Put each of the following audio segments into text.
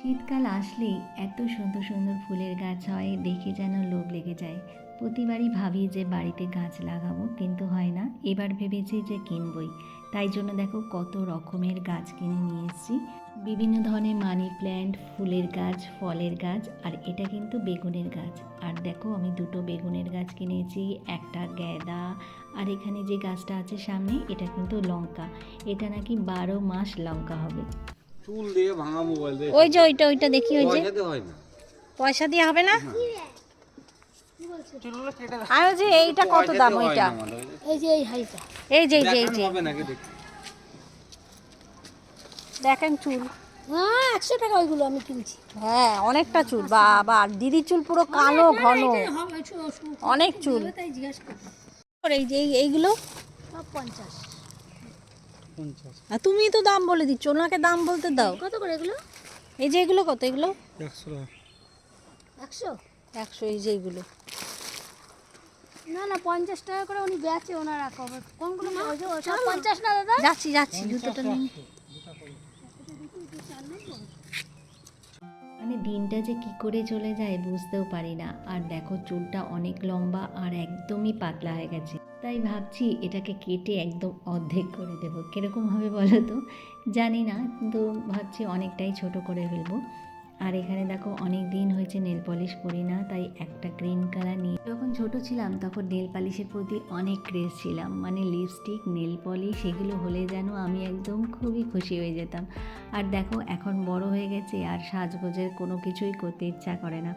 শীতকাল আসলেই এত সুন্দর সুন্দর ফুলের গাছ হয়, দেখে যেন লোভ লেগে যায়। প্রতিবারই ভাবি যে বাড়িতে গাছ লাগাবো, কিন্তু হয় না। এবার ভেবেছি যে কিনবই। তাই জন্য দেখো কত রকমের গাছ কিনে নিয়ে এসেছি। বিভিন্ন ধরনের মানি প্ল্যান্ট, ফুলের গাছ, ফলের গাছ, আর এটা কিন্তু বেগুনের গাছ। আর দেখো আমি দুটো বেগুনের গাছ কিনেছি, একটা গ্যাদা, আর এখানে যে গাছটা আছে সামনে এটা কিন্তু লঙ্কা। এটা নাকি 12 মাস লঙ্কা হবে। চুল দিয়ে ভাঙা মোবাইল দিয়ে ওই যে ওইটা দেখি, ওই যে পয়সাতে হয় না। পয়সা দিয়ে হবে না। আর ওই যে এইটা কত দাম? ওইটা এই যে এই হাইটা এই যে এই যে এই যে হবে নাকি দেখি। দেখেন চুল। হ্যাঁ 100 টাকা ওইগুলো আমি কিনছি। হ্যাঁ অনেকটা চুল, বাবা। আর দিদির চুল পুরো কালো ঘন, অনেক চুল। তাই জিজ্ঞাসা করছি। আর এই যে এইগুলো সব 50 আর তুমি তো দাম বলে দিচ্ছ, ওনাকে দাম বলতে দাও। কত করে এগুলো? এই যে এগুলো কত? এগুলো 100 100। এই যে এইগুলো না না 50 টাকা করে উনি বেচে ওনারা। কবে কোনগুলো? ওই যে সব 50 না দাদা? যাচ্ছি যাচ্ছি, জুতোটা নিন। মানে দিনটা যে কি করে চলে যায় বুঝতেও পারি না। আর দেখো চুলটা অনেক লম্বা আর একদমই পাতলা হয়ে গেছে, তাই ভাবছি এটাকে কেটে একদম অর্ধেক করে দেবো। কীরকম হবে বলো তো, জানি না, কিন্তু ভাবছি অনেকটাই ছোট করে ফেলবো। আর এখানে দেখো অনেক দিন হয়েছে নেল পলিশ পরি না, তাই একটা গ্রিন কালার নিয়ে। যখন ছোট ছিলাম তখন নেল পলিশের প্রতি অনেক ক্রেজ ছিলাম, মানে লিপস্টিক, নেল পলিশ এগুলো হলে যেন আমি একদম খুবই খুশি হয়ে যেতাম। আর দেখো এখন বড় হয়ে গেছে আর সাজগোজের কোনো কিছুই করতে ইচ্ছা করে না।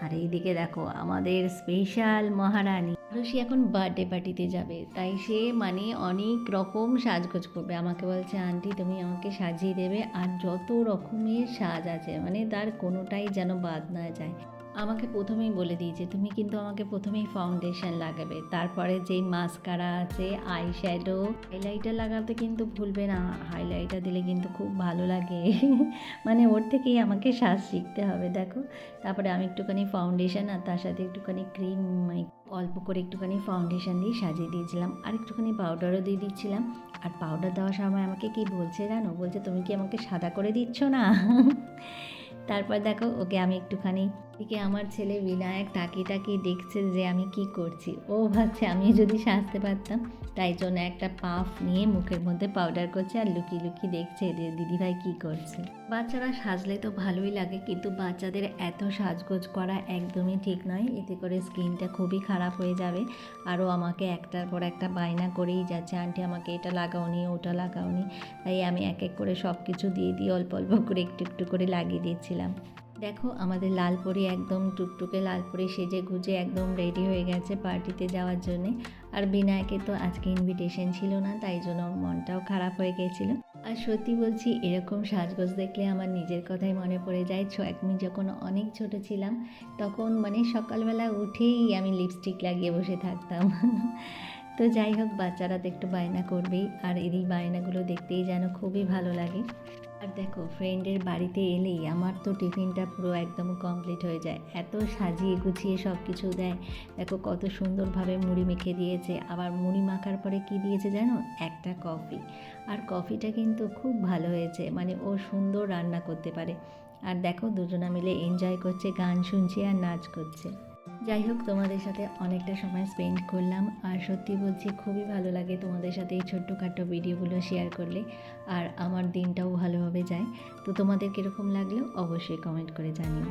আর এইদিকে দেখো আমাদের স্পেশাল মহারানী আরুষি এখন বার্থডে পার্টিতে যাবে, তাই সে মানে অনেক রকম সাজগোজ করবে। আমাকে বলছে আন্টি তুমি আমাকে সাজিয়ে দেবে, আর যত রকমের সাজ আছে মানে তার কোনোটাই যেন বাদ না যায়। আমাকে প্রথমেই বলে দিয়েছে তুমি কিন্তু আমাকে প্রথমেই ফাউন্ডেশন লাগাবে, তারপরে যেই মাস্কারা আছে, আই শ্যাডো, হাইলাইটার লাগাতে কিন্তু ভুলবে না। হাইলাইটার দিলে কিন্তু খুব ভালো লাগে। মানে ওর থেকেই আমাকে সাজ শিখতে হবে। দেখো তারপরে আমি একটুখানি ফাউন্ডেশন আর তার সাথে একটুখানি ক্রিম, অল্প করে একটুখানি ফাউন্ডেশন দিয়ে সাজিয়ে দিয়েছিলাম, আর একটুখানি পাউডারও দিয়ে দিচ্ছিলাম। আর পাউডার দেওয়ার সময় আমাকে কি বলছে জানো, বলছে তুমি কি আমাকে সাদা করে দিচ্ছ না? তারপর দেখো ওকে আমি একটুখানি, এদিকে আমার ছেলে বিনায়ক তাকিয়ে তাকিয়ে দেখছে যে আমি কি করছি। ও ভাবছে আমি যদি সাজতে পারতাম, তাই জন্য একটা পাফ নিয়ে মুখের মধ্যে পাউডার করছে আর লুকিয়ে লুকিয়ে দেখছে এদের দিদিভাই কি করছে। বাচ্চারা সাজলে তো ভালোই লাগে, কিন্তু বাচ্চাদের এত সাজগোজ করা একদমই ঠিক নয়, এতে করে স্কিনটা খুবই খারাপ হয়ে যাবে। আরও আমাকে একটার পর একটা বায়না করেই যাচ্ছে, আন্টি আমাকে এটা লাগাওনি, ওটা লাগাওনি। তাই আমি এক এক করে সব কিছু দিয়ে দিয়ে অল্প অল্প করে একটু একটু করে লাগিয়ে দিচ্ছিলাম। দেখো আমাদের লালপরি একদম টুকটুকে লালপরি সেজে গুজে একদম রেডি হয়ে গেছে পার্টিতে যাওয়ার জন্যে। আর বিনায়কের তো আজকে ইনভিটেশন ছিল না, তাই জন্য ওর মনটাও খারাপ হয়ে গেছিলো। আর সত্যি বলছি এরকম সাজগোজ দেখলে আমার নিজের কথাই মনে পড়ে যায়। আমি যখন অনেক ছোট ছিলাম তখন মানে সকালবেলা উঠেই আমি লিপস্টিক লাগিয়ে বসে থাকতাম। তো যাই হোক, বাচ্চারা তো একটু বায়না করবেই, আর এই বায়নাগুলো দেখতেই যেন খুবই ভালো লাগে। আর দেখো ফ্রেন্ডের বাড়িতে এলেই আমার তো টিফিনটা পুরো একদম কমপ্লিট হয়ে যায়, এত সাজিয়ে গুছিয়ে সব কিছু দেয়। দেখো কত সুন্দরভাবে মুড়ি মেখে দিয়েছে, আবার মুড়ি মাখার পরে কি দিয়েছে জানো, একটা কফি। আর কফিটা কিন্তু খুব ভালো হয়েছে, মানে ও সুন্দর রান্না করতে পারে। আর দেখো দুজনা মিলে এনজয় করছে, গান শুনছে আর নাচ করছে। যাই হোক, তোমাদের সাথে অনেকটা সময় স্পেন্ড করলাম, আর সত্যি বলছি খুবই ভালো লাগে তোমাদের সাথে এই ছোট্টখাটো ভিডিওগুলো শেয়ার করলে, আর আমার দিনটাও ভালোভাবে যায়। তো তোমাদের কীরকম লাগলো অবশ্যই কমেন্ট করে জানিও।